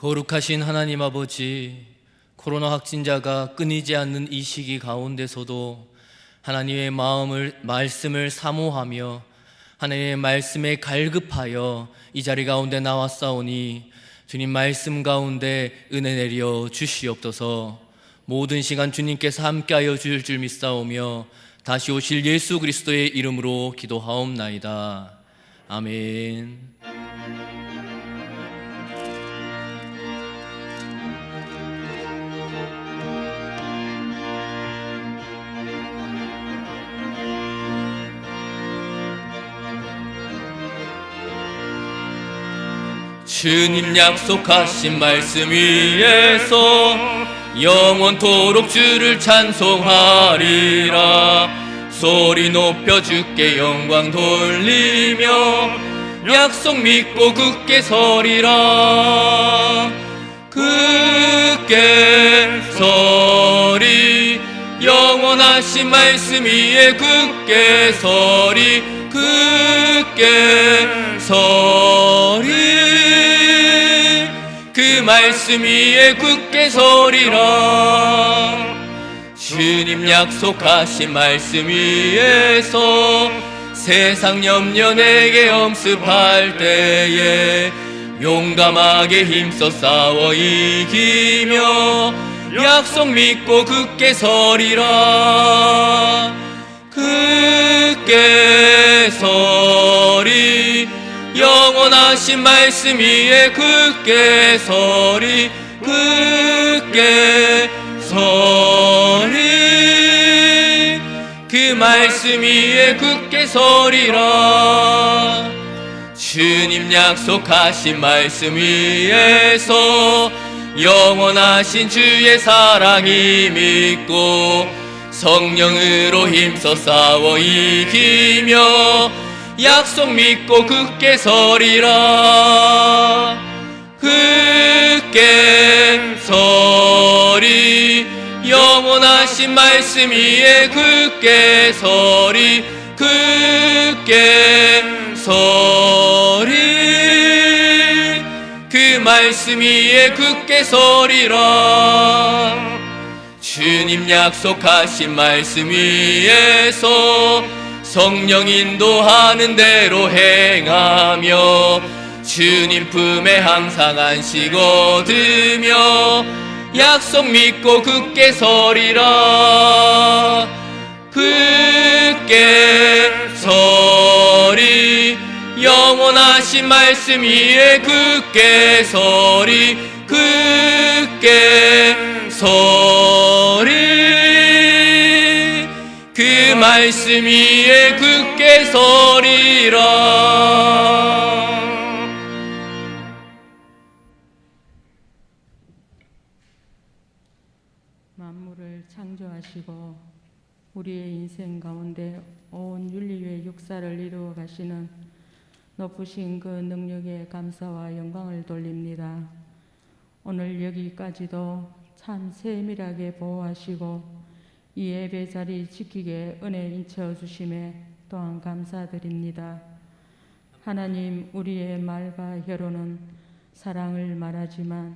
거룩하신 하나님 아버지, 코로나 확진자가 끊이지 않는 이 시기 가운데서도 하나님의 말씀을 사모하며 하나님의 말씀에 갈급하여 이 자리 가운데 나왔사오니 주님 말씀 가운데 은혜 내려 주시옵소서. 모든 시간 주님께서 함께하여 주실 줄 믿사오며 다시 오실 예수 그리스도의 이름으로 기도하옵나이다. 아멘. 주님 약속하신 말씀 위에서 영원토록 주를 찬송하리라. 소리 높여 주께 영광 돌리며 약속 믿고 굳게 서리라. 굳게 서리, 영원하신 말씀 위에 굳게 서리. 굳게 서리, 그 말씀 위에 굳게 서리라. 주님 약속하신 말씀 위에서 세상 염려 내게 엄습할 때에 용감하게 힘써 싸워 이기며 약속 믿고 굳게 서리라. 굳게 서리, 영원하신 말씀 위에 굳게 서리. 굳게 서리, 그 말씀 위에 굳게 서리라. 주님 약속하신 말씀 위에서 영원하신 주의 사랑이 믿고 성령으로 힘써 싸워 이기며 약속 믿고 굳게 서리라. 굳게 서리, 영원하신 말씀 위에 굳게 서리. 굳게 서리, 그 말씀 위에 굳게 서리라. 주님 약속하신 말씀 위에서 성령 인도하는 대로 행하며 주님 품에 항상 안식 얻으며 약속 믿고 굳게 서리라. 굳게 서리, 영원하신 말씀 위에 굳게 서리. 굳게 서리, 그 말씀 위에 굳게 서리라. 만물을 창조하시고 우리의 인생 가운데 온 윤리의 역사를 이루어 가시는 높으신 그 능력에 감사와 영광을 돌립니다. 오늘 여기까지도 참 세밀하게 보호하시고 이 예배 자리 지키게 은혜 인쳐 주심에 또한 감사드립니다. 하나님, 우리의 말과 혀로는 사랑을 말하지만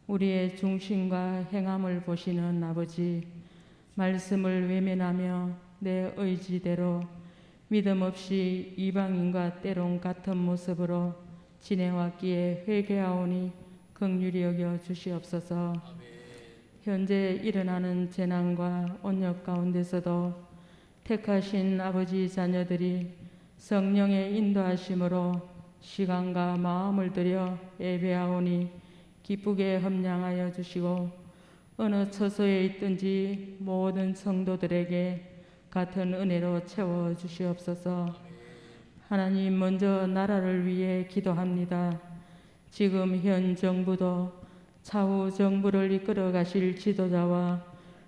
우리의 중심과 행함을 보시는 아버지, 말씀을 외면하며 내 의지대로 믿음 없이 이방인과 때론 같은 모습으로 지내왔기에 회개하오니 긍휼히 여겨 주시옵소서. 현재 일어나는 재난과 온역 가운데서도 택하신 아버지 자녀들이 성령의 인도하심으로 시간과 마음을 들여 예배하오니 기쁘게 함양하여 주시고 어느 처소에 있든지 모든 성도들에게 같은 은혜로 채워 주시옵소서. 하나님, 먼저 나라를 위해 기도합니다. 지금 현 정부도 차후 정부를 이끌어 가실 지도자와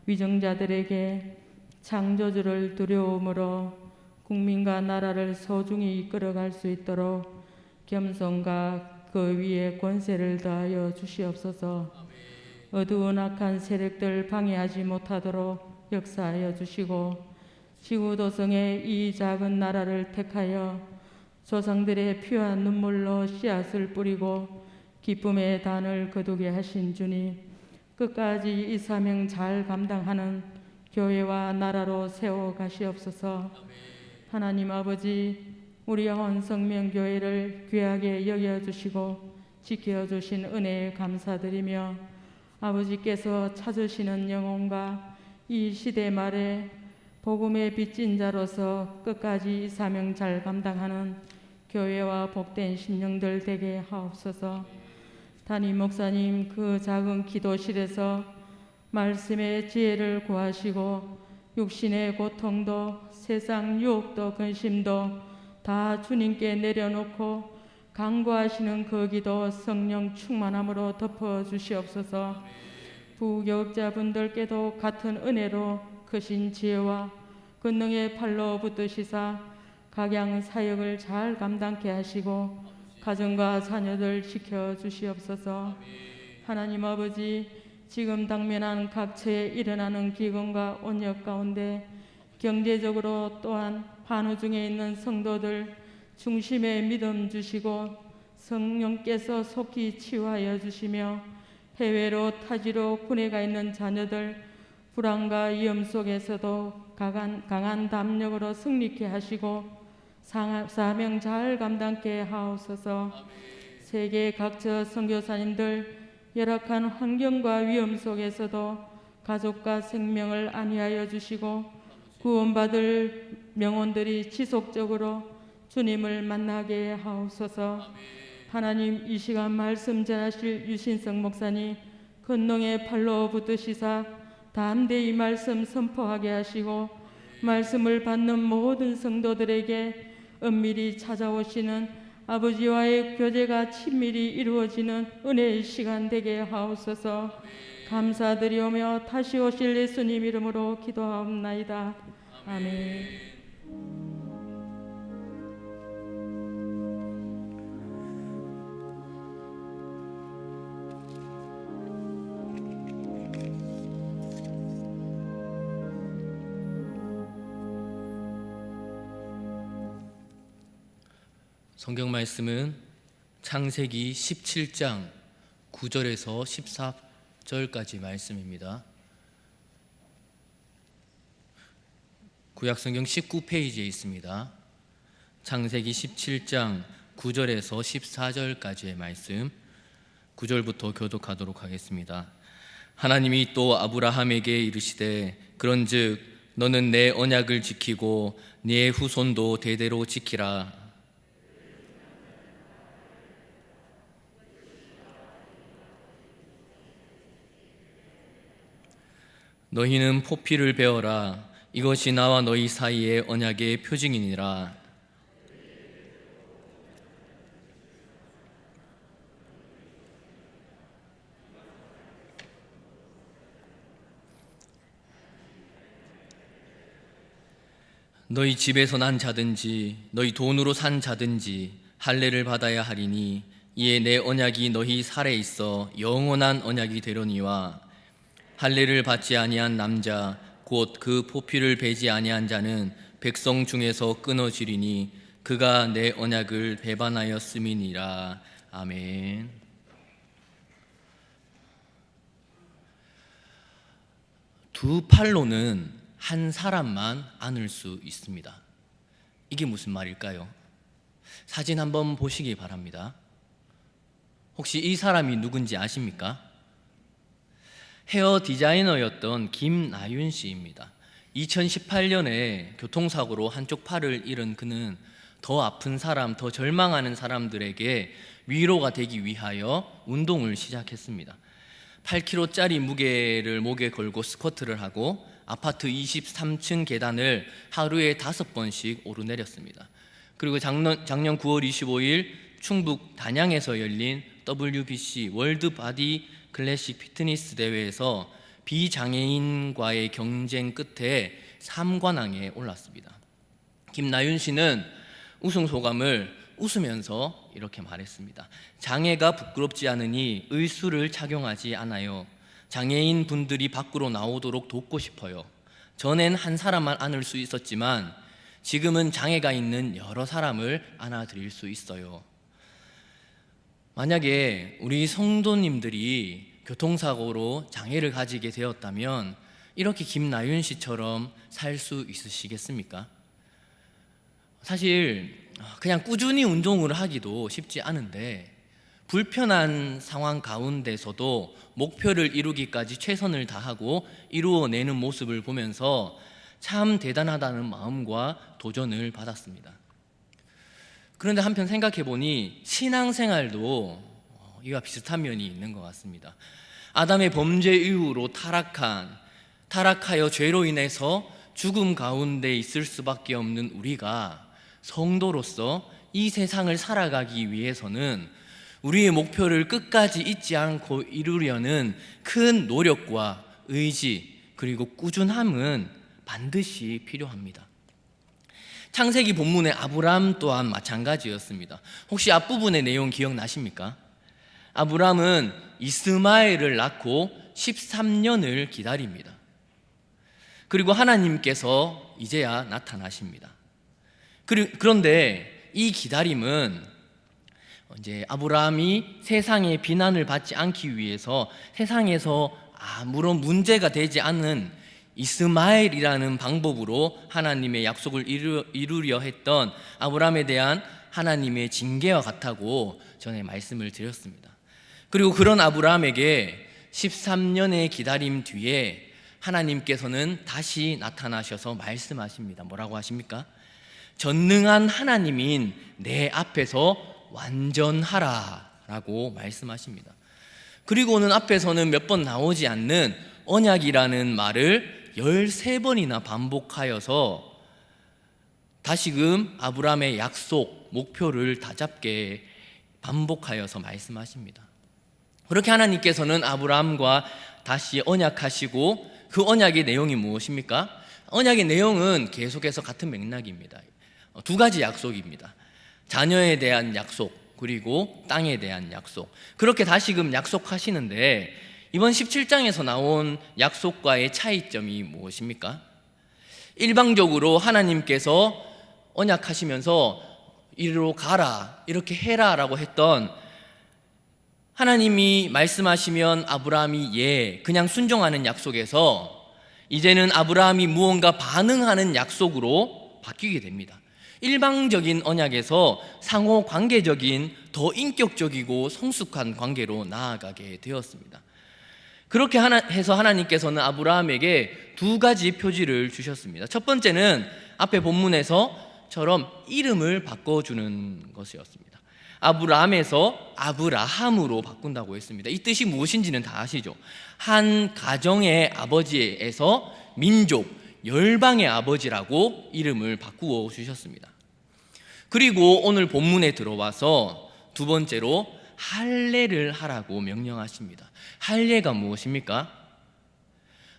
위정자들에게 창조주를 두려움으로 국민과 나라를 소중히 이끌어갈 수 있도록 겸손과 그 위에 권세를 더하여 주시옵소서. 어두운 악한 세력들 방해하지 못하도록 역사하여 주시고 지구도성의 이 작은 나라를 택하여 조상들의 피와 눈물로 씨앗을 뿌리고 기쁨의 단을 거두게 하신 주님, 끝까지 이 사명 잘 감당하는 교회와 나라로 세워 가시옵소서. 하나님 아버지, 우리 헌성명교회를 귀하게 여겨주시고 지켜주신 은혜에 감사드리며, 아버지께서 찾으시는 영혼과 이 시대 말에 복음의 빚진 자로서 끝까지 이 사명 잘 감당하는 교회와 복된 심령들 되게 하옵소서. 담임 목사님 그 작은 기도실에서 말씀의 지혜를 구하시고 육신의 고통도 세상 유혹도 근심도 다 주님께 내려놓고 간구하시는 그 기도 성령 충만함으로 덮어주시옵소서. 부교육자분들께도 같은 은혜로 크신 지혜와 권능의 팔로 붙드시사 각양 사역을 잘 감당케 하시고 가정과 자녀들 지켜주시옵소서. 하나님 아버지, 지금 당면한 각처에 일어나는 기근과 온역 가운데 경제적으로 또한 환우 중에 있는 성도들 중심에 믿음 주시고 성령께서 속히 치유하여 주시며, 해외로 타지로 군에 가 있는 자녀들 불안과 위험 속에서도 강한 담력으로 승리케 하시고 사명 잘 감당케 하옵소서. 세계 각처 선교사님들 열악한 환경과 위험 속에서도 가족과 생명을 안위하여 주시고 구원받을 명언들이 지속적으로 주님을 만나게 하옵소서. 하나님, 이 시간 말씀 전하실 유신성 목사님 권능의 팔로 붙드시사 담대히 말씀 선포하게 하시고 말씀을 받는 모든 성도들에게 은밀히 찾아오시는 아버지와의 교제가 친밀히 이루어지는 은혜의 시간 되게 하옵소서. 감사드리오며 다시 오실 예수님 이름으로 기도하옵나이다. 아멘. 성경 말씀은 창세기 17장 9절에서 14절까지 말씀입니다. 구약성경 19페이지에 있습니다. 창세기 17장 9절에서 14절까지의 말씀, 9절부터 교독하도록 하겠습니다. 하나님이 또 아브라함에게 이르시되 그런즉 너는 내 언약을 지키고 네 후손도 대대로 지키라. 너희는 포피를 베어라. 이것이 나와 너희 사이의 언약의 표징이니라. 너희 집에서 난 자든지 너희 돈으로 산 자든지 할례를 받아야 하리니 이에 내 언약이 너희 살에 있어 영원한 언약이 되려니와 할례를 받지 아니한 남자 곧 그 포피를 베지 아니한 자는 백성 중에서 끊어지리니 그가 내 언약을 배반하였음이니라. 아멘. 두 팔로는 한 사람만 안을 수 있습니다. 이게 무슨 말일까요? 사진 한번 보시기 바랍니다. 혹시 이 사람이 누군지 아십니까? 헤어 디자이너였던 김나윤 씨입니다. 2018년에 교통사고로 한쪽 팔을 잃은 그는 더 아픈 사람, 더 절망하는 사람들에게 위로가 되기 위하여 운동을 시작했습니다. 8kg짜리 무게를 목에 걸고 스쿼트를 하고 아파트 23층 계단을 하루에 5번씩 오르내렸습니다. 그리고 작년 9월 25일 충북 단양에서 열린 WBC 월드 바디 클래식 피트니스 대회에서 비장애인과의 경쟁 끝에 3관왕에 올랐습니다. 김나윤 씨는 우승 소감을 웃으면서 이렇게 말했습니다. 장애가 부끄럽지 않으니 의수를 착용하지 않아요. 장애인 분들이 밖으로 나오도록 돕고 싶어요. 전엔 한 사람만 안을 수 있었지만 지금은 장애가 있는 여러 사람을 안아드릴 수 있어요. 만약에 우리 성도님들이 교통사고로 장애를 가지게 되었다면 이렇게 김나윤 씨처럼 살 수 있으시겠습니까? 사실 그냥 꾸준히 운동을 하기도 쉽지 않은데 불편한 상황 가운데서도 목표를 이루기까지 최선을 다하고 이루어내는 모습을 보면서 참 대단하다는 마음과 도전을 받았습니다. 그런데 한편 생각해보니 신앙생활도 이와 비슷한 면이 있는 것 같습니다. 아담의 범죄 이후로 타락하여 죄로 인해서 죽음 가운데 있을 수밖에 없는 우리가 성도로서 이 세상을 살아가기 위해서는 우리의 목표를 끝까지 잊지 않고 이루려는 큰 노력과 의지 그리고 꾸준함은 반드시 필요합니다. 창세기 본문의 아브람 또한 마찬가지였습니다. 혹시 앞부분의 내용 기억나십니까? 아브람은 이스마엘을 낳고 13년을 기다립니다. 그리고 하나님께서 이제야 나타나십니다. 그런데 이 기다림은 이제 아브라함이 세상의 비난을 받지 않기 위해서 세상에서 아무런 문제가 되지 않는 이스마엘이라는 방법으로 하나님의 약속을 이루려 했던 아브라함에 대한 하나님의 징계와 같다고 전에 말씀을 드렸습니다. 그리고 그런 아브라함에게 13년의 기다림 뒤에 하나님께서는 다시 나타나셔서 말씀하십니다. 뭐라고 하십니까? 전능한 하나님인 내 앞에서 완전하라 라고 말씀하십니다. 그리고는 앞에서는 몇 번 나오지 않는 언약이라는 말을 13번이나 반복하여서 다시금 아브라함의 약속, 목표를 다잡게 반복하여서 말씀하십니다. 그렇게 하나님께서는 아브라함과 다시 언약하시고 그 언약의 내용이 무엇입니까? 언약의 내용은 계속해서 같은 맥락입니다. 두 가지 약속입니다. 자녀에 대한 약속 그리고 땅에 대한 약속. 그렇게 다시금 약속하시는데 이번 17장에서 나온 약속과의 차이점이 무엇입니까? 일방적으로 하나님께서 언약하시면서 이리로 가라, 이렇게 해라 라고 했던 하나님이 말씀하시면 아브라함이 그냥 순종하는 약속에서 이제는 아브라함이 무언가 반응하는 약속으로 바뀌게 됩니다. 일방적인 언약에서 상호 관계적인 더 인격적이고 성숙한 관계로 나아가게 되었습니다. 그렇게 해서 하나님께서는 아브라함에게 두 가지 표지를 주셨습니다. 첫 번째는 앞에 본문에서처럼 이름을 바꿔주는 것이었습니다. 아브라함에서 아브라함으로 바꾼다고 했습니다. 이 뜻이 무엇인지는 다 아시죠? 한 가정의 아버지에서 민족, 열방의 아버지라고 이름을 바꾸어 주셨습니다. 그리고 오늘 본문에 들어와서 두 번째로 할례를 하라고 명령하십니다. 할례가 무엇입니까?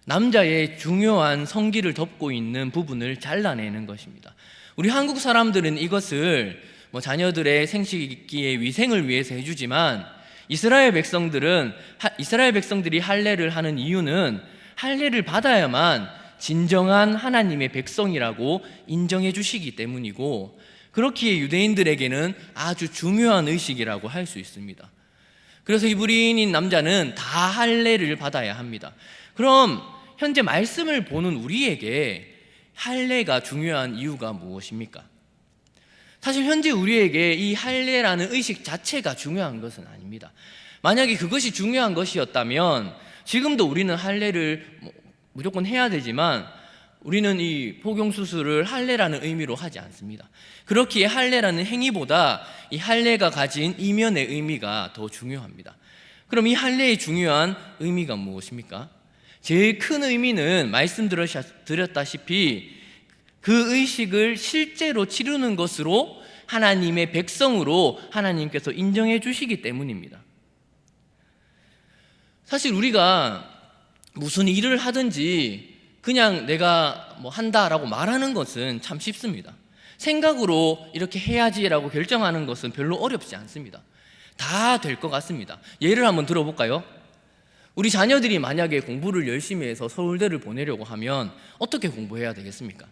남자의 중요한 성기를 덮고 있는 부분을 잘라내는 것입니다. 우리 한국 사람들은 이것을 자녀들의 생식기의 위생을 위해서 해주지만 이스라엘 백성들이 할례를 하는 이유는 할례를 받아야만 진정한 하나님의 백성이라고 인정해 주시기 때문이고, 그렇기에 유대인들에게는 아주 중요한 의식이라고 할 수 있습니다. 그래서 이브리인인 남자는 다 할례를 받아야 합니다. 그럼 현재 말씀을 보는 우리에게 할례가 중요한 이유가 무엇입니까? 사실 현재 우리에게 이 할례라는 의식 자체가 중요한 것은 아닙니다. 만약에 그것이 중요한 것이었다면 지금도 우리는 할례를 무조건 해야 되지만 우리는 이 포경수술을 할례라는 의미로 하지 않습니다. 그렇기에 할례라는 행위보다 이 할례가 가진 이면의 의미가 더 중요합니다. 그럼 이 할례의 중요한 의미가 무엇입니까? 제일 큰 의미는 말씀드렸다시피 그 의식을 실제로 치르는 것으로 하나님의 백성으로 하나님께서 인정해 주시기 때문입니다. 사실 우리가 무슨 일을 하든지 그냥 내가 한다라고 말하는 것은 참 쉽습니다. 생각으로 이렇게 해야지라고 결정하는 것은 별로 어렵지 않습니다. 다 될 것 같습니다. 예를 한번 들어볼까요? 우리 자녀들이 만약에 공부를 열심히 해서 서울대를 보내려고 하면 어떻게 공부해야 되겠습니까?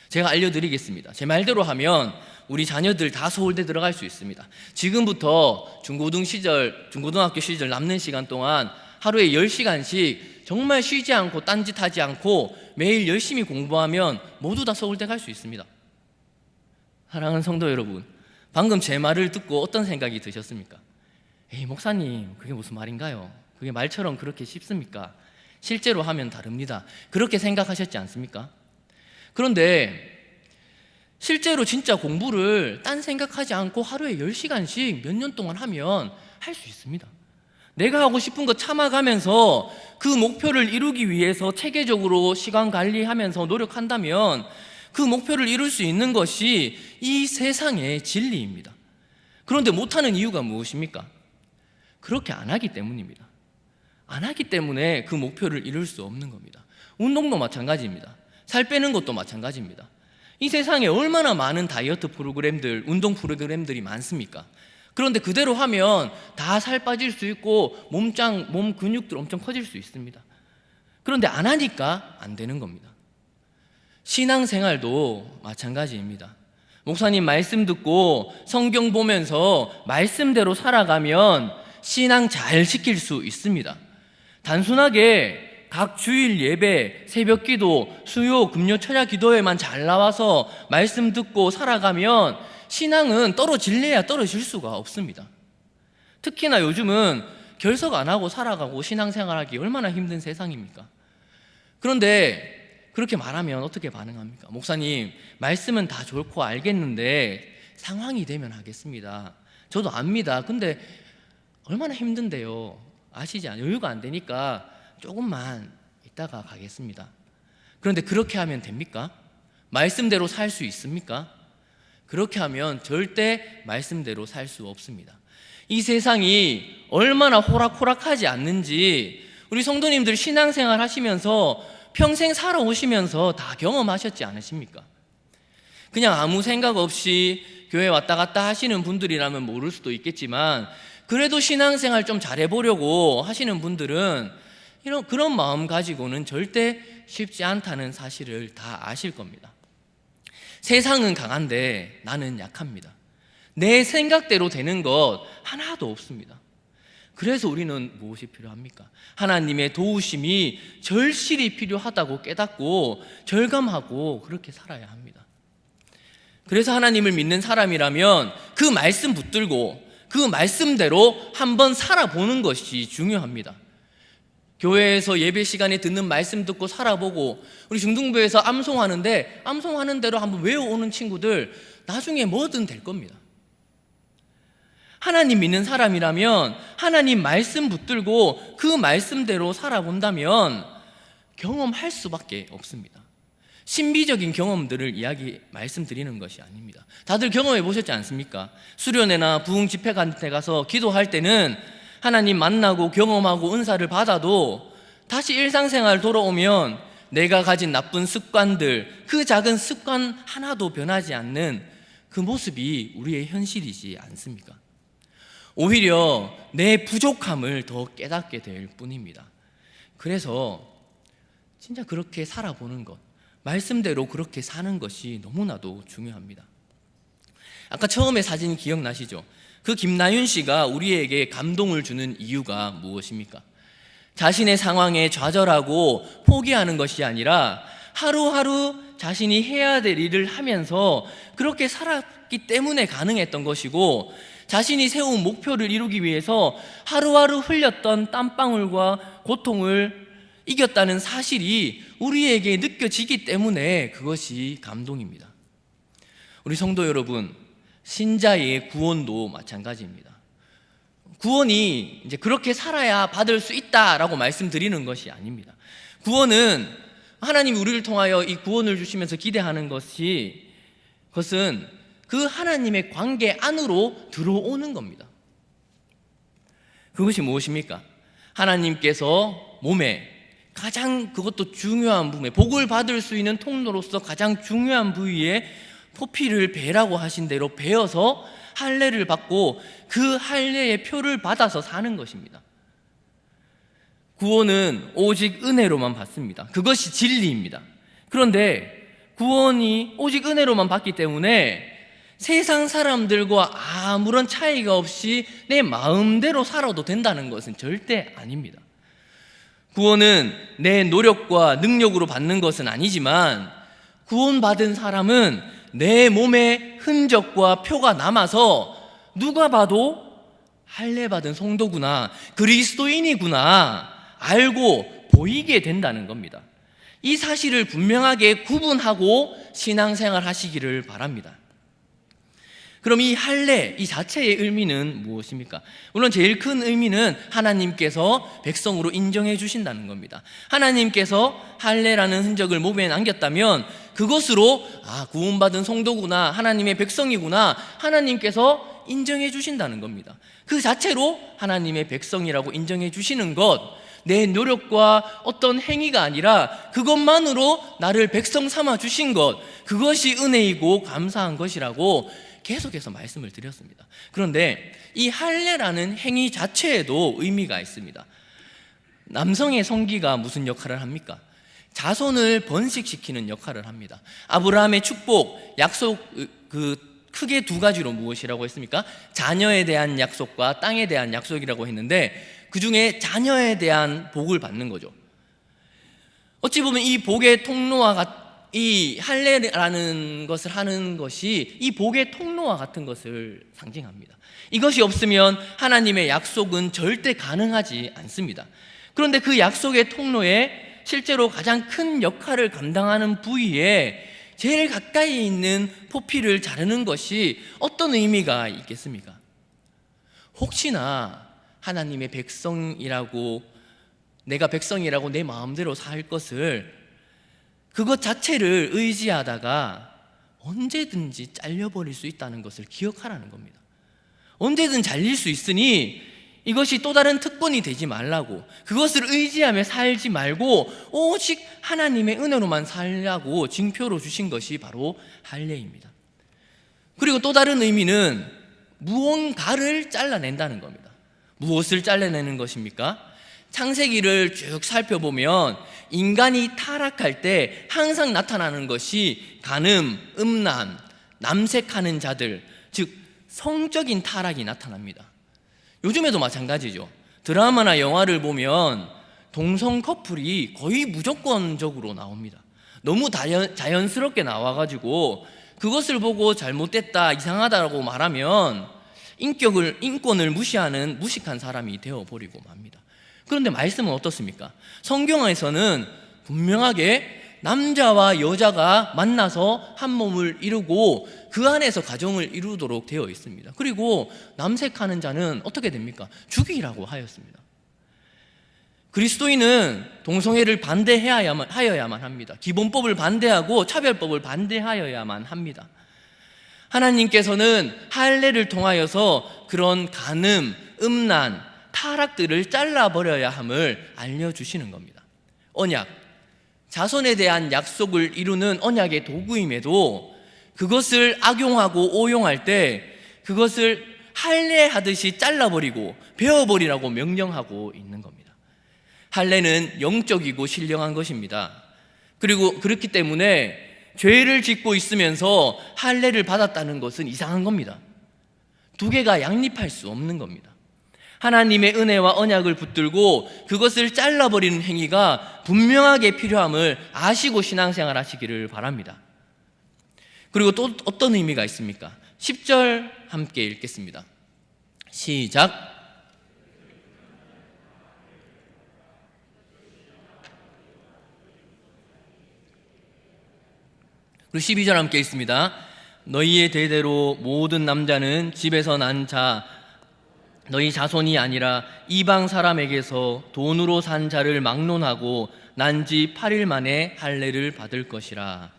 제가 알려드리겠습니다. 제 말대로 하면 우리 자녀들 다 서울대 들어갈 수 있습니다. 지금부터 중고등학교 시절 남는 시간 동안 하루에 10시간씩 정말 쉬지 않고 딴짓하지 않고 매일 열심히 공부하면 모두 다 서울대 갈 수 있습니다. 사랑하는 성도 여러분, 방금 제 말을 듣고 어떤 생각이 드셨습니까? 에이, 목사님, 그게 무슨 말인가요? 그게 말처럼 그렇게 쉽습니까? 실제로 하면 다릅니다. 그렇게 생각하셨지 않습니까? 그런데 실제로 진짜 공부를 딴 생각하지 않고 하루에 10시간씩 몇 년 동안 하면 할 수 있습니다. 내가 하고 싶은 거 참아가면서 그 목표를 이루기 위해서 체계적으로 시간 관리하면서 노력한다면 그 목표를 이룰 수 있는 것이 이 세상의 진리입니다. 그런데 못하는 이유가 무엇입니까? 그렇게 안 하기 때문입니다. 안 하기 때문에 그 목표를 이룰 수 없는 겁니다. 운동도 마찬가지입니다. 살 빼는 것도 마찬가지입니다. 이 세상에 얼마나 많은 다이어트 프로그램들, 운동 프로그램들이 많습니까? 그런데 그대로 하면 다 살 빠질 수 있고 몸 근육들 엄청 커질 수 있습니다. 그런데 안 하니까 안 되는 겁니다. 신앙생활도 마찬가지입니다. 목사님 말씀 듣고 성경 보면서 말씀대로 살아가면 신앙 잘 지킬 수 있습니다. 단순하게 각 주일 예배, 새벽 기도, 수요, 금요, 철야 기도회만 잘 나와서 말씀 듣고 살아가면 신앙은 떨어질래야 떨어질 수가 없습니다. 특히나 요즘은 결석 안 하고 살아가고 신앙생활하기 얼마나 힘든 세상입니까? 그런데 그렇게 말하면 어떻게 반응합니까? 목사님, 말씀은 다 좋고 알겠는데 상황이 되면 하겠습니다. 저도 압니다. 근데 얼마나 힘든데요. 아시지 않아요? 여유가 안 되니까 조금만 있다가 가겠습니다. 그런데 그렇게 하면 됩니까? 말씀대로 살 수 있습니까? 그렇게 하면 절대 말씀대로 살 수 없습니다. 이 세상이 얼마나 호락호락하지 않는지 우리 성도님들 신앙생활 하시면서 평생 살아오시면서 다 경험하셨지 않으십니까? 그냥 아무 생각 없이 교회 왔다 갔다 하시는 분들이라면 모를 수도 있겠지만 그래도 신앙생활 좀 잘해보려고 하시는 분들은 그런 마음 가지고는 절대 쉽지 않다는 사실을 다 아실 겁니다. 세상은 강한데 나는 약합니다. 내 생각대로 되는 것 하나도 없습니다. 그래서 우리는 무엇이 필요합니까? 하나님의 도우심이 절실히 필요하다고 깨닫고 절감하고 그렇게 살아야 합니다. 그래서 하나님을 믿는 사람이라면 그 말씀 붙들고 그 말씀대로 한번 살아보는 것이 중요합니다. 교회에서 예배 시간에 듣는 말씀 듣고 살아보고 우리 중등부에서 암송하는데 암송하는 대로 한번 외워오는 친구들 나중에 뭐든 될 겁니다. 하나님 믿는 사람이라면 하나님 말씀 붙들고 그 말씀대로 살아본다면 경험할 수밖에 없습니다. 신비적인 경험들을 말씀드리는 것이 아닙니다. 다들 경험해 보셨지 않습니까? 수련회나 부흥 집회 같은 데 가서 기도할 때는 하나님 만나고 경험하고 은사를 받아도 다시 일상생활 돌아오면 내가 가진 나쁜 습관들, 그 작은 습관 하나도 변하지 않는 그 모습이 우리의 현실이지 않습니까? 오히려 내 부족함을 더 깨닫게 될 뿐입니다. 그래서 진짜 그렇게 살아보는 것, 말씀대로 그렇게 사는 것이 너무나도 중요합니다. 아까 처음에 사진 기억나시죠? 그 김나윤 씨가 우리에게 감동을 주는 이유가 무엇입니까? 자신의 상황에 좌절하고 포기하는 것이 아니라 하루하루 자신이 해야 될 일을 하면서 그렇게 살았기 때문에 가능했던 것이고 자신이 세운 목표를 이루기 위해서 하루하루 흘렸던 땀방울과 고통을 이겼다는 사실이 우리에게 느껴지기 때문에 그것이 감동입니다. 우리 성도 여러분, 신자의 구원도 마찬가지입니다. 구원이 이제 그렇게 살아야 받을 수 있다라고 말씀드리는 것이 아닙니다. 구원은 하나님이 우리를 통하여 이 구원을 주시면서 기대하는 것은 그 하나님의 관계 안으로 들어오는 겁니다. 그것이 무엇입니까? 하나님께서 몸에 가장 그것도 중요한 부분에 복을 받을 수 있는 통로로서 가장 중요한 부위에 포피를 베라고 하신 대로 베어서 할례를 받고 그 할례의 표를 받아서 사는 것입니다. 구원은 오직 은혜로만 받습니다. 그것이 진리입니다. 그런데 구원이 오직 은혜로만 받기 때문에 세상 사람들과 아무런 차이가 없이 내 마음대로 살아도 된다는 것은 절대 아닙니다. 구원은 내 노력과 능력으로 받는 것은 아니지만 구원받은 사람은 내 몸에 흔적과 표가 남아서 누가 봐도 할례받은 성도구나, 그리스도인이구나 알고 보이게 된다는 겁니다. 이 사실을 분명하게 구분하고 신앙생활 하시기를 바랍니다. 그럼 이 할례, 이 자체의 의미는 무엇입니까? 물론 제일 큰 의미는 하나님께서 백성으로 인정해 주신다는 겁니다. 하나님께서 할례라는 흔적을 몸에 남겼다면 그것으로 구원받은 성도구나, 하나님의 백성이구나, 하나님께서 인정해 주신다는 겁니다. 그 자체로 하나님의 백성이라고 인정해 주시는 것, 내 노력과 어떤 행위가 아니라 그것만으로 나를 백성 삼아 주신 것, 그것이 은혜이고 감사한 것이라고 계속해서 말씀을 드렸습니다. 그런데 이 할례라는 행위 자체에도 의미가 있습니다. 남성의 성기가 무슨 역할을 합니까? 자손을 번식시키는 역할을 합니다. 아브라함의 축복, 약속, 크게 두 가지로 무엇이라고 했습니까? 자녀에 대한 약속과 땅에 대한 약속이라고 했는데 그 중에 자녀에 대한 복을 받는 거죠. 어찌 보면 이 복의 통로와 이 할례라는 것을 하는 것이 이 복의 통로와 같은 것을 상징합니다. 이것이 없으면 하나님의 약속은 절대 가능하지 않습니다. 그런데 그 약속의 통로에 실제로 가장 큰 역할을 감당하는 부위에 제일 가까이 있는 포피를 자르는 것이 어떤 의미가 있겠습니까? 혹시나 하나님의 백성이라고, 내가 백성이라고 내 마음대로 살 것을, 그것 자체를 의지하다가 언제든지 잘려버릴 수 있다는 것을 기억하라는 겁니다. 언제든 잘릴 수 있으니 이것이 또 다른 특권이 되지 말라고, 그것을 의지하며 살지 말고 오직 하나님의 은혜로만 살라고 징표로 주신 것이 바로 할례입니다. 그리고 또 다른 의미는 무언가를 잘라낸다는 겁니다. 무엇을 잘라내는 것입니까? 창세기를 쭉 살펴보면 인간이 타락할 때 항상 나타나는 것이 간음, 음란, 남색하는 자들, 즉 성적인 타락이 나타납니다. 요즘에도 마찬가지죠. 드라마나 영화를 보면 동성 커플이 거의 무조건적으로 나옵니다. 너무 자연스럽게 나와가지고 그것을 보고 잘못됐다, 이상하다라고 말하면 인권을 무시하는 무식한 사람이 되어버리고 맙니다. 그런데 말씀은 어떻습니까? 성경에서는 분명하게 남자와 여자가 만나서 한 몸을 이루고 그 안에서 가정을 이루도록 되어 있습니다. 그리고 남색하는 자는 어떻게 됩니까? 죽이라고 하였습니다. 그리스도인은 동성애를 하여야만 합니다. 기본법을 반대하고 차별법을 반대하여야만 합니다. 하나님께서는 할례를 통하여서 그런 간음, 음란, 타락들을 잘라버려야 함을 알려주시는 겁니다. 언약, 자손에 대한 약속을 이루는 언약의 도구임에도 그것을 악용하고 오용할 때 그것을 할례하듯이 잘라버리고 베어버리라고 명령하고 있는 겁니다. 할례는 영적이고 신령한 것입니다. 그리고 그렇기 때문에 죄를 짓고 있으면서 할례를 받았다는 것은 이상한 겁니다. 두 개가 양립할 수 없는 겁니다. 하나님의 은혜와 언약을 붙들고 그것을 잘라버리는 행위가 분명하게 필요함을 아시고 신앙생활 하시기를 바랍니다. 그리고 또 어떤 의미가 있습니까? 10절 함께 읽겠습니다. 시작. 그리고 12절 함께 읽습니다. 너희의 대대로 모든 남자는 집에서 난 자, 너희 자손이 아니라 이방 사람에게서 돈으로 산 자를 막론하고 난 지 8일 만에 할례를 받을 것이라.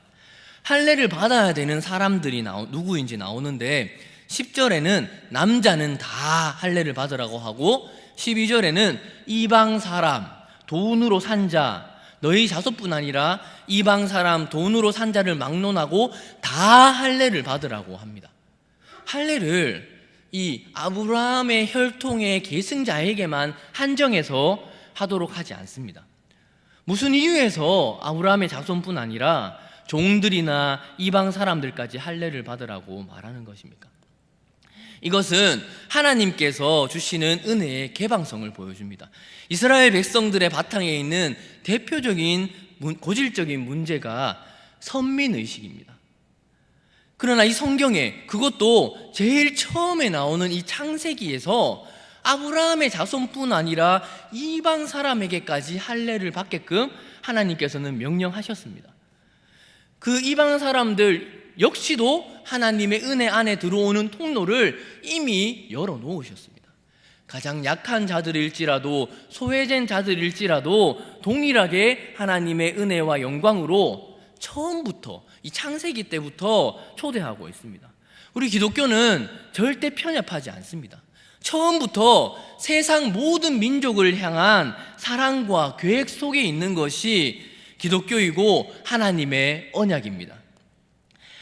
할례를 받아야 되는 사람들이 누구인지 나오는데 10절에는 남자는 다 할례를 받으라고 하고 12절에는 이방 사람, 돈으로 산 자, 너희 자손뿐 아니라 이방 사람, 돈으로 산 자를 막론하고 다 할례를 받으라고 합니다. 할례를 이 아브라함의 혈통의 계승자에게만 한정해서 하도록 하지 않습니다. 무슨 이유에서 아브라함의 자손뿐 아니라 종들이나 이방 사람들까지 할례를 받으라고 말하는 것입니까? 이것은 하나님께서 주시는 은혜의 개방성을 보여줍니다. 이스라엘 백성들의 바탕에 있는 대표적인 고질적인 문제가 선민의식입니다. 그러나 이 성경에, 그것도 제일 처음에 나오는 이 창세기에서 아브라함의 자손뿐 아니라 이방 사람에게까지 할례를 받게끔 하나님께서는 명령하셨습니다. 그 이방 사람들 역시도 하나님의 은혜 안에 들어오는 통로를 이미 열어놓으셨습니다. 가장 약한 자들일지라도, 소외된 자들일지라도 동일하게 하나님의 은혜와 영광으로 처음부터, 이 창세기 때부터 초대하고 있습니다. 우리 기독교는 절대 편협하지 않습니다. 처음부터 세상 모든 민족을 향한 사랑과 계획 속에 있는 것이 기독교이고 하나님의 언약입니다.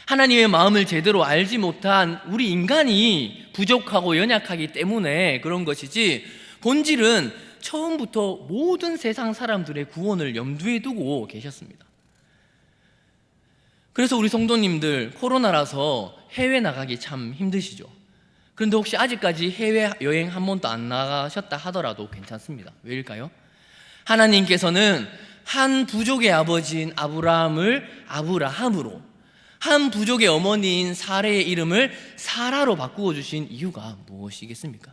하나님의 마음을 제대로 알지 못한 우리 인간이 부족하고 연약하기 때문에 그런 것이지, 본질은 처음부터 모든 세상 사람들의 구원을 염두에 두고 계셨습니다. 그래서 우리 성도님들, 코로나라서 해외 나가기 참 힘드시죠? 그런데 혹시 아직까지 해외여행 한 번도 안 나가셨다 하더라도 괜찮습니다. 왜일까요? 하나님께서는 한 부족의 아버지인 아브라함을 아브라함으로, 한 부족의 어머니인 사레의 이름을 사라로 바꾸어 주신 이유가 무엇이겠습니까?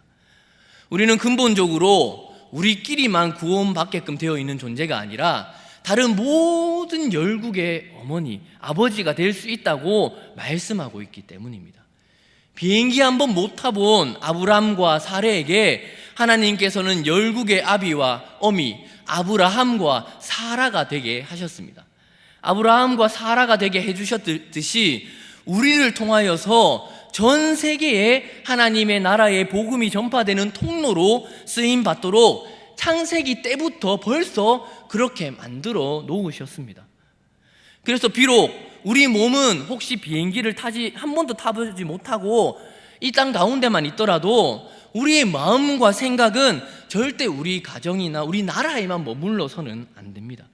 우리는 근본적으로 우리끼리만 구원받게끔 되어 있는 존재가 아니라 다른 모든 열국의 어머니, 아버지가 될 수 있다고 말씀하고 있기 때문입니다. 비행기 한번 못 타본 아브람과 사레에게 하나님께서는 열국의 아비와 어미 아브라함과 사라가 되게 하셨습니다. 아브라함과 사라가 되게 해주셨듯이 우리를 통하여서 전 세계에 하나님의 나라의 복음이 전파되는 통로로 쓰임받도록 창세기 때부터 벌써 그렇게 만들어 놓으셨습니다. 그래서 비록 우리 몸은 혹시 비행기를 한 번도 타보지 못하고 이 땅 가운데만 있더라도 우리의 마음과 생각은 절대 우리 가정이나 우리 나라에만 머물러서는 안 됩니다.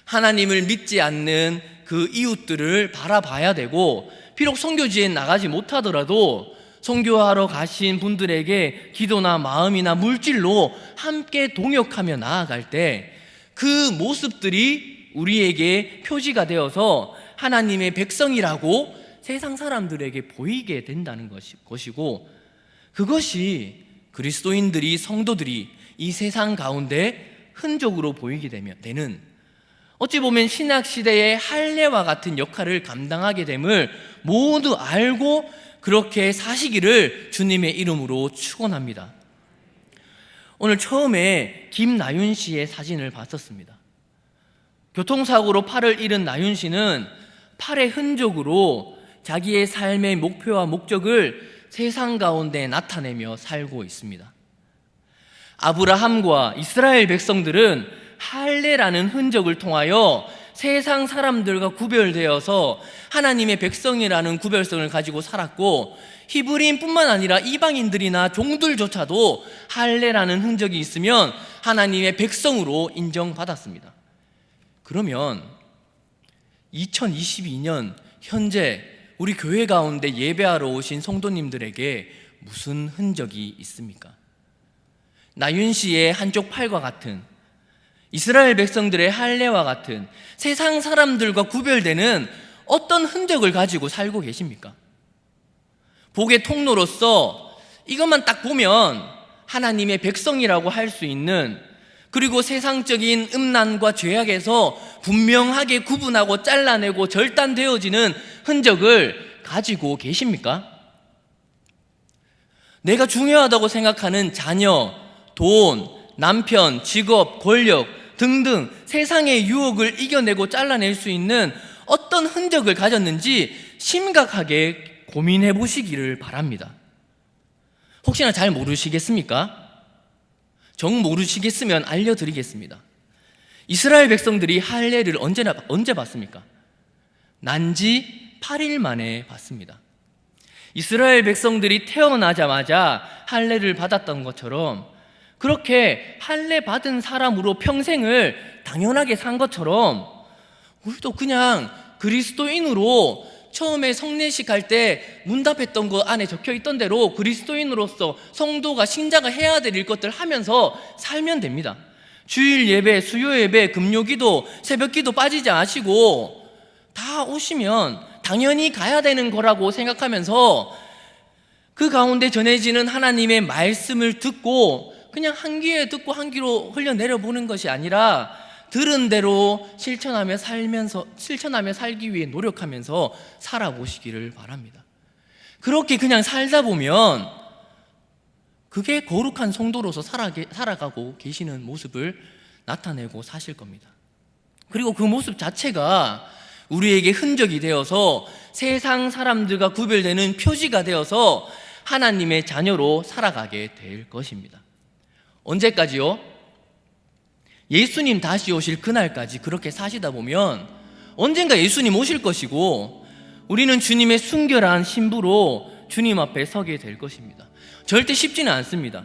하나님을 믿지 않는 그 이웃들을 바라봐야 되고, 비록 선교지에 나가지 못하더라도 선교하러 가신 분들에게 기도나 마음이나 물질로 함께 동역하며 나아갈 때 그 모습들이 우리에게 표시가 되어서 하나님의 백성이라고 세상 사람들에게 보이게 된다는 것이고, 그것이 그리스도인들이, 성도들이 이 세상 가운데 흔적으로 보이게 되는, 어찌 보면 신약시대의 할례와 같은 역할을 감당하게 됨을 모두 알고 그렇게 사시기를 주님의 이름으로 축원합니다. 오늘 처음에 김나윤 씨의 사진을 봤었습니다. 교통사고로 팔을 잃은 나윤 씨는 팔의 흔적으로 자기의 삶의 목표와 목적을 세상 가운데 나타내며 살고 있습니다. 아브라함과 이스라엘 백성들은 할례라는 흔적을 통하여 세상 사람들과 구별되어서 하나님의 백성이라는 구별성을 가지고 살았고, 히브리인뿐만 아니라 이방인들이나 종들조차도 할례라는 흔적이 있으면 하나님의 백성으로 인정받았습니다. 그러면 2022년 현재 우리 교회 가운데 예배하러 오신 성도님들에게 무슨 흔적이 있습니까? 나윤 씨의 한쪽 팔과 같은, 이스라엘 백성들의 할례와 같은 세상 사람들과 구별되는 어떤 흔적을 가지고 살고 계십니까? 복의 통로로서 이것만 딱 보면 하나님의 백성이라고 할 수 있는, 그리고 세상적인 음란과 죄악에서 분명하게 구분하고 잘라내고 절단되어지는 흔적을 가지고 계십니까? 내가 중요하다고 생각하는 자녀, 돈, 남편, 직업, 권력 등등 세상의 유혹을 이겨내고 잘라낼 수 있는 어떤 흔적을 가졌는지 심각하게 고민해 보시기를 바랍니다. 혹시나 잘 모르시겠습니까? 정 모르시겠으면 알려드리겠습니다. 이스라엘 백성들이 할례를 언제 받습니까? 난지 8일 만에 받습니다. 이스라엘 백성들이 태어나자마자 할례를 받았던 것처럼, 그렇게 할례 받은 사람으로 평생을 당연하게 산 것처럼 우리도 그냥 그리스도인으로 처음에 성례식 할 때 문답했던 거 안에 적혀 있던 대로 그리스도인으로서 성도가 신자가 해야 될 것들 하면서 살면 됩니다. 주일 예배, 수요 예배, 금요 기도, 새벽 기도 빠지지 마시고 다 오시면 당연히 가야 되는 거라고 생각하면서 그 가운데 전해지는 하나님의 말씀을 듣고 그냥 한 귀에 듣고 한 귀로 흘려내려 보는 것이 아니라 들은 대로 실천하며 살기 위해 노력하면서 살아보시기를 바랍니다. 그렇게 그냥 살다 보면 그게 거룩한 성도로서 살아가고 계시는 모습을 나타내고 사실 겁니다. 그리고 그 모습 자체가 우리에게 흔적이 되어서 세상 사람들과 구별되는 표지가 되어서 하나님의 자녀로 살아가게 될 것입니다. 언제까지요? 예수님 다시 오실 그날까지 그렇게 사시다 보면 언젠가 예수님 오실 것이고 우리는 주님의 순결한 신부로 주님 앞에 서게 될 것입니다. 절대 쉽지는 않습니다.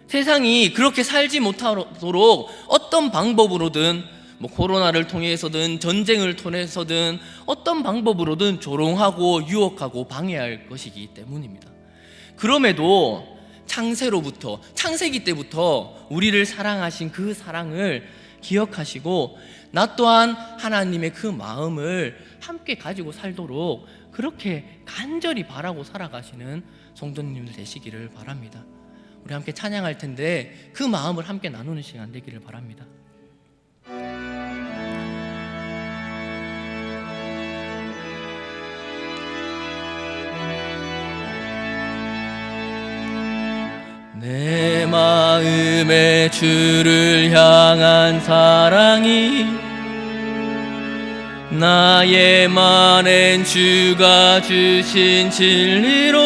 세상이 그렇게 살지 못하도록 어떤 방법으로든 코로나를 통해서든 전쟁을 통해서든 어떤 방법으로든 조롱하고 유혹하고 방해할 것이기 때문입니다. 그럼에도 창세기 때부터 우리를 사랑하신 그 사랑을 기억하시고 나 또한 하나님의 그 마음을 함께 가지고 살도록 그렇게 간절히 바라고 살아가시는 성도님들 되시기를 바랍니다. 우리 함께 찬양할 텐데 그 마음을 함께 나누는 시간 되기를 바랍니다. 내 마음에 주를 향한 사랑이 나의 만엔 주가 주신 진리로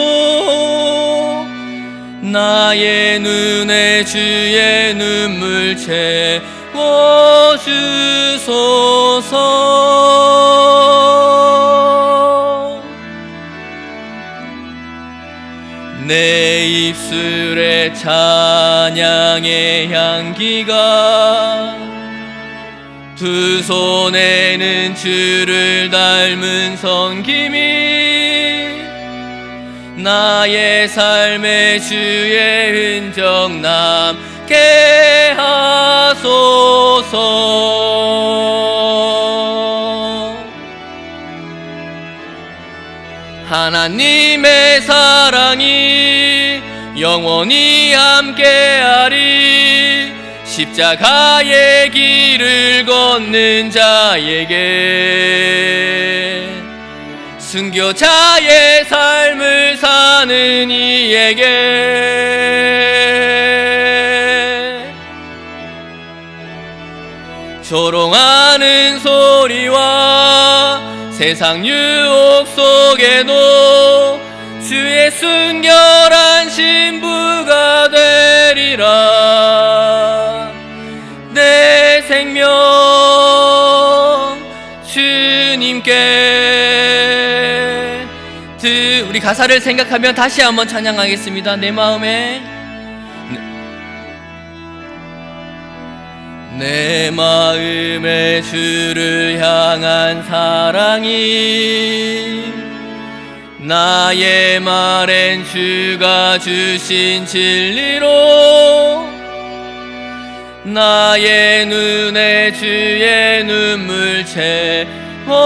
나의 눈에 주의 눈물 채워주소서. 내 입술에 찬양의 향기가 두 손에는 주를 닮은 섬김이 나의 삶에 주의 흔적 남게 하소서. 하나님의 사랑이 영원히 함께하리. 십자가의 길을 걷는 자에게 순교자의 삶을 사는 이에게 조롱하는 소리와 세상 유혹 속에도 주의 순결한 신부가 되리라. 내 생명 주님께. 우리 가사를 생각하며 다시 한번 찬양하겠습니다. 내 마음에 주를 향한 사랑이 나의 말엔 주가 주신 진리로 나의 눈에 주의 눈물 채워주소서.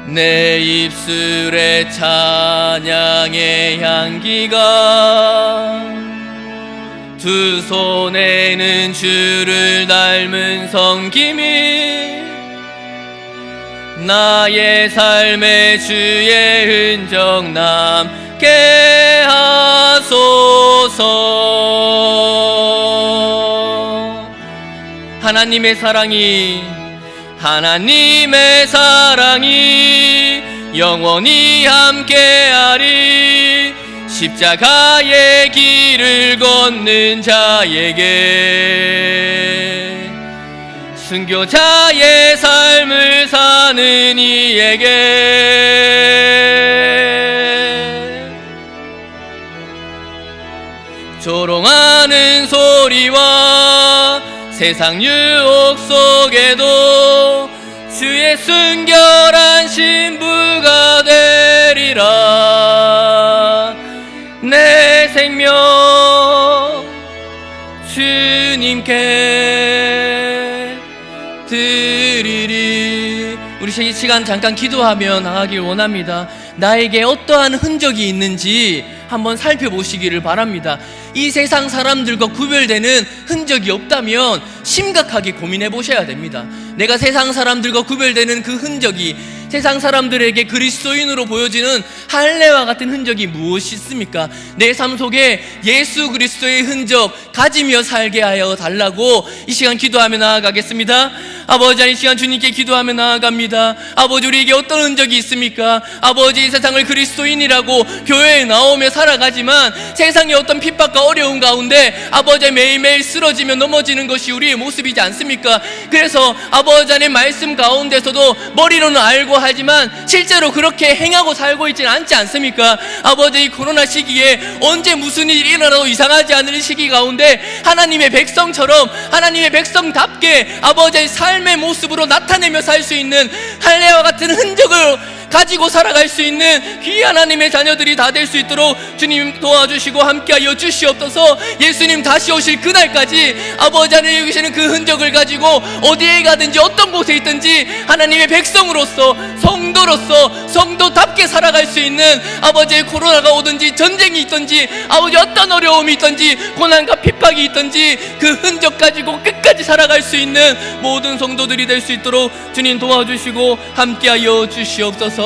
내 입술에 찬양의 향기가 두 손에는 주를 닮은 섬김이 나의 삶에 주의 흔적 남게 하소서. 하나님의 사랑이 영원히 함께하리. 십자가의 길을 걷는 자에게 순교자의 삶을 사는 이에게 조롱하는 소리와 세상 유혹 속에도 주의 순결한 신부가 되리라. 내 생명 주님께 드리리. 우리 이 시간 잠깐 기도하며 나가길 원합니다. 나에게 어떠한 흔적이 있는지 한번 살펴보시기를 바랍니다. 이 세상 사람들과 구별되는 흔적이 없다면 심각하게 고민해 보셔야 됩니다. 내가 세상 사람들과 구별되는 그 흔적이, 세상 사람들에게 그리스도인으로 보여지는 할례와 같은 흔적이 무엇이 있습니까? 내 삶 속에 예수 그리스도의 흔적 가지며 살게 하여 달라고 이 시간 기도하며 나아가겠습니다. 아버지, 이 시간 주님께 기도하며 나아갑니다. 아버지, 우리에게 어떤 흔적이 있습니까? 아버지, 이 세상을 그리스도인이라고 교회에 나오며 살아가지만 세상의 어떤 핍박과 어려움 가운데 아버지 매일매일 쓰러지며 넘어지는 것이 우리의 모습이지 않습니까? 그래서 아버지 하나님 말씀 가운데서도 머리로는 알고 하지만 실제로 그렇게 행하고 살고 있지는 않지 않습니까? 아버지, 이 코로나 시기에 언제 무슨 일이 일어나도 이상하지 않을 시기 가운데 하나님의 백성처럼 하나님의 백성답게 아버지의 삶의 모습으로 나타내며 살 수 있는 할례와 같은 흔적을 가지고 살아갈 수 있는 귀한 하나님의 자녀들이 다 될 수 있도록 주님 도와주시고 함께하여 주시옵소서. 예수님 다시 오실 그날까지 아버지 하나님 계시는 그 흔적을 가지고 어디에 가든지 어떤 곳에 있든지 하나님의 백성으로서 성도로서 성도답게 살아갈 수 있는 아버지의 코로나가 오든지 전쟁이 있든지 아버지 어떤 어려움이 있든지 고난과 핍박이 있든지 그 흔적 가지고 끝까지 살아갈 수 있는 모든 성도들이 될 수 있도록 주님 도와주시고 함께하여 주시옵소서.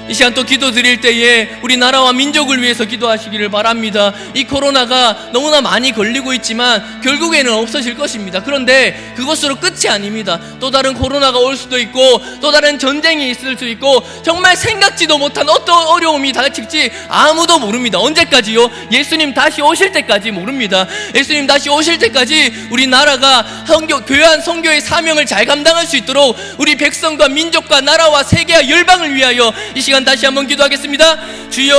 이 시간 또 기도 드릴 때에 우리 나라와 민족을 위해서 기도하시기를 바랍니다. 이 코로나가 너무나 많이 걸리고 있지만 결국에는 없어질 것입니다. 그런데 그것으로 끝이 아닙니다. 또 다른 코로나가 올 수도 있고 또 다른 전쟁이 있을 수 있고 정말 생각지도 못한 어떤 어려움이 닥칠지 아무도 모릅니다. 언제까지요? 예수님 다시 오실 때까지 모릅니다. 예수님 다시 오실 때까지 우리 나라가 교회한 선교의 사명을 잘 감당할 수 있도록 우리 백성과 민족과 나라와 세계와 열방을 위하여 이 시간 다시 한번 기도하겠습니다. 주여,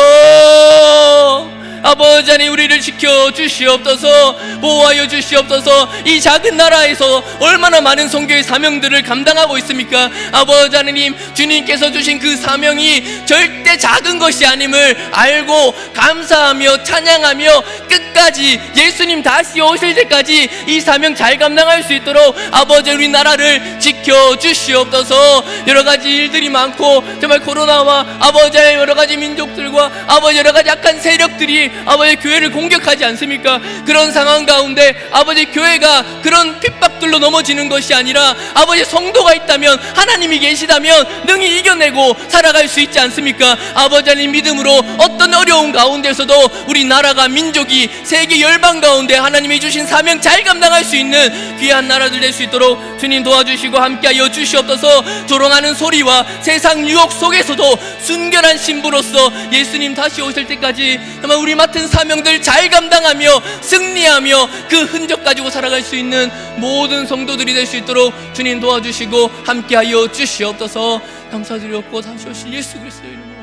아버지 하나님 우리를 지켜 주시옵소서, 보호하여 주시옵소서. 이 작은 나라에서 얼마나 많은 선교의 사명들을 감당하고 있습니까? 아버지 하나님, 주님께서 주신 그 사명이 절대 작은 것이 아님을 알고 감사하며 찬양하며 끝까지 예수님 다시 오실 때까지 이 사명 잘 감당할 수 있도록 아버지 우리 나라를 지켜 주시옵소서. 여러 가지 일들이 많고 정말 코로나와 아버지 여러 가지 민족들과 아버지 여러 가지 약한 세력들이 아버지 교회를 공격하지 않습니까? 그런 상황 가운데 아버지 교회가 그런 핍박들로 넘어지는 것이 아니라 아버지 성도가 있다면 하나님이 계시다면 능히 이겨내고 살아갈 수 있지 않습니까? 아버지 하나님 믿음으로 어떤 어려운 가운데서도 우리 나라가 민족이 세계 열방 가운데 하나님이 주신 사명 잘 감당할 수 있는 귀한 나라들 될 수 있도록 주님 도와주시고 함께하여 주시옵소서. 조롱하는 소리와 세상 유혹 속에서도 순결한 신부로서 예수님 다시 오실 때까지 정말 우리 맡은 사명들 잘 감당하며 승리하며 그 흔적 가지고 살아갈 수 있는 모든 성도들이 될 수 있도록 주님 도와주시고 함께하여 주시옵소서. 감사드렸고 다시 오실 예수 그리스도의 이름으로.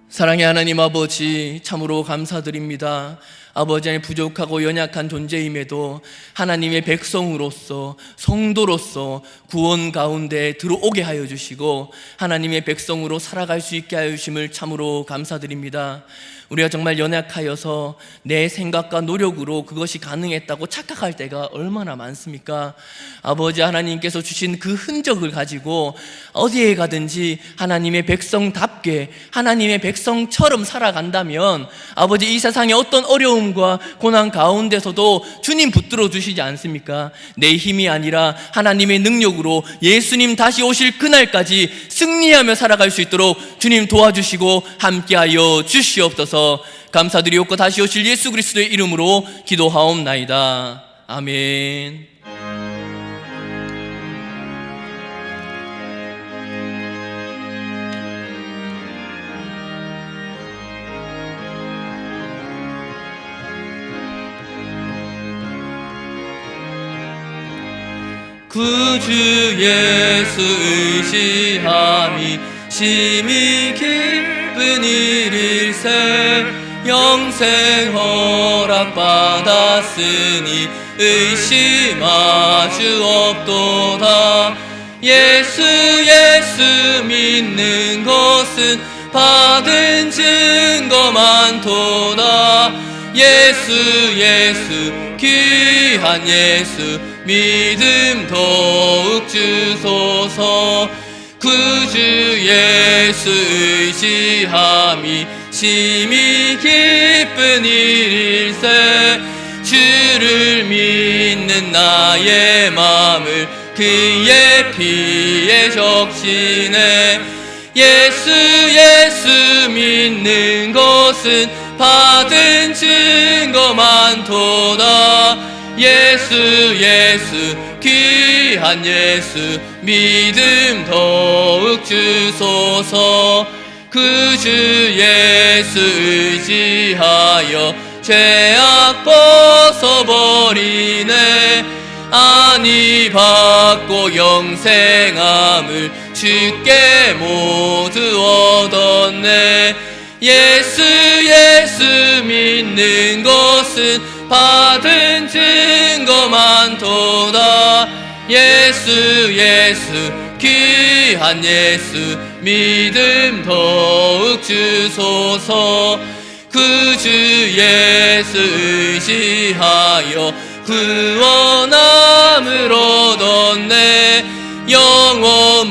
사랑의 하나님 아버지, 참으로 감사드립니다. 아버지 하나님, 부족하고 연약한 존재임에도 하나님의 백성으로서 성도로서 구원 가운데 들어오게 하여 주시고 하나님의 백성으로 살아갈 수 있게 하여 주심을 참으로 감사드립니다. 우리가 정말 연약하여서 내 생각과 노력으로 그것이 가능했다고 착각할 때가 얼마나 많습니까? 아버지 하나님께서 주신 그 흔적을 가지고 어디에 가든지 하나님의 백성답게 하나님의 백성처럼 살아간다면 아버지 이 세상의 어떤 어려움과 고난 가운데서도 주님 붙들어 주시지 않습니까? 내 힘이 아니라 하나님의 능력으로 예수님 다시 오실 그날까지 승리하며 살아갈 수 있도록 주님 도와주시고 함께하여 주시옵소서. 감사드리옵고 다시 오실 예수 그리스도의 이름으로 기도하옵나이다. 아멘. 구주 예수 의지함이 심히 기쁜 일일세. 영생 허락받았으니 의심하주 없도다. 예수 예수 믿는 것은 받은 증거 많도다. 예수 예수 귀한 예수 믿음 더욱 주소서. 구주 예수 의지함이 심히 기쁜 일일세. 주를 믿는 나의 마음을 그의 피에 적시네. 예수 예수 믿는 것은 받은 증거 많도다. 예수 예수 귀한 예수 믿음 더욱 주소서. 구주 예수 의지하여 죄악 벗어버리네. 아니 받고 영생함을 주께 모두 얻었네. 예수 예수 믿는 것은 받은 증거 많도다. 예수 예수 귀한 예수 믿음 더욱 주소서. 구주 예수 의지하여 구원함을 얻었네. 영원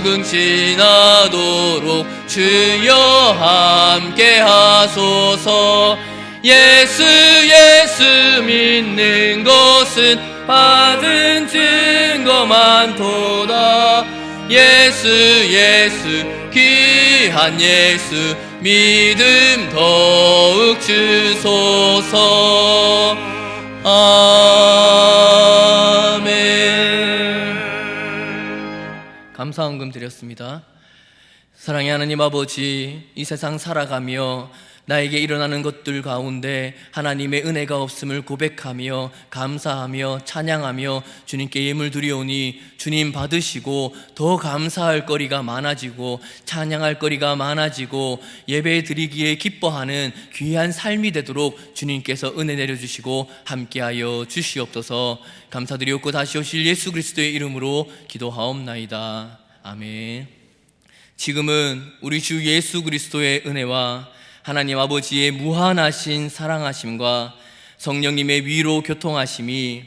무궁지나도록 주여 함께 하소서. 예수 예수 믿는 것은 받은 증거 많도다. 예수 예수 귀한 예수 믿음 더욱 주소서. 아멘. 감사헌금 드렸습니다. 사랑의 하나님 아버지, 이 세상 살아가며 나에게 일어나는 것들 가운데 하나님의 은혜가 없음을 고백하며 감사하며 찬양하며 주님께 예물 드리오니 주님 받으시고 더 감사할 거리가 많아지고 찬양할 거리가 많아지고 예배 드리기에 기뻐하는 귀한 삶이 되도록 주님께서 은혜 내려주시고 함께하여 주시옵소서. 감사드리옵고 다시 오실 예수 그리스도의 이름으로 기도하옵나이다. 아멘. 지금은 우리 주 예수 그리스도의 은혜와 하나님 아버지의 무한하신 사랑하심과 성령님의 위로 교통하심이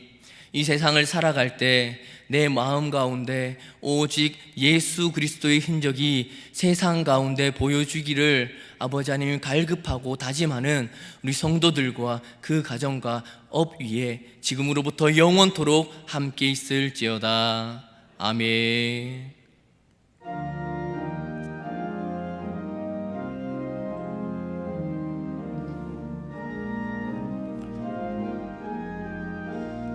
이 세상을 살아갈 때 내 마음 가운데 오직 예수 그리스도의 흔적이 세상 가운데 보여주기를 아버지 하나님 갈급하고 다짐하는 우리 성도들과 그 가정과 업 위에 지금으로부터 영원토록 함께 있을지어다. 아멘.